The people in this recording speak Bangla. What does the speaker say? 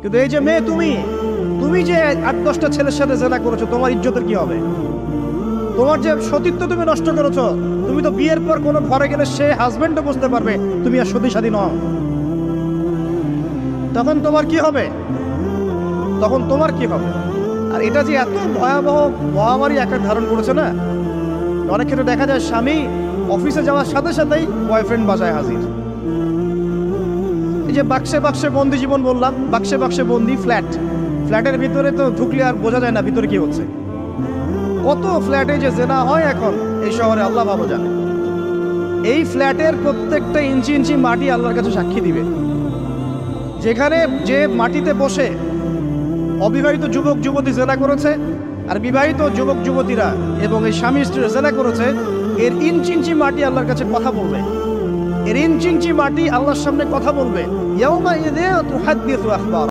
কিন্তু এই যে মেয়ে, তুমি তুমি যে 8-10টা ছেলের সাথে জেনা করেছো, তোমার ইজ্জতের কি হবে? তোমার যে সতীত্ব তুমি নষ্ট করেছো। তুমি তো বিয়ের পর কোনো ঘরে গেলে সে হাজবেন্ডও বুঝতে পারবে তুমি আর সতী সাথী নও। তখন তোমার কি হবে? তখন তোমার কি হবে? আর এটা যে এত ভয়াবহ মহামারী আকার ধারণ করেছে না, অনেক ক্ষেত্রে দেখা যায় স্বামী অফিসে যাওয়ার সাথে সাথেই বয়ফ্রেন্ড বাসায় হাজির। এই যে বাক্সে বাক্সে বন্দি জীবন বললাম, বাক্সে বাক্সে বন্দি ফ্ল্যাটের ভিতরে তো ঢুকলে আর বোঝা যায় না ভিতরে কি হচ্ছে। কত ফ্ল্যাটে যে জেনা হয় এখন এই শহরে, আল্লাহ ভালো জানে। এই ফ্ল্যাটের প্রত্যেকটা ইঞ্চি ইঞ্চি মাটি আল্লাহর কাছে সাক্ষী দিবে। যেখানে যে মাটিতে বসে অবিবাহিত যুবক যুবতী জেনা করেছে আর বিবাহিত যুবক যুবতীরা এবং এই স্বামী স্ত্রী জেনা করেছে, এর ইঞ্চি ইঞ্চি মাটি আল্লাহর কাছে কথা বলবে। এর ইঞ্চি ইঞ্চি মাটি আল্লাহর সামনে কথা বলবে। ইয়াউমা ইযিন তুহাদ্দিসু আখবার।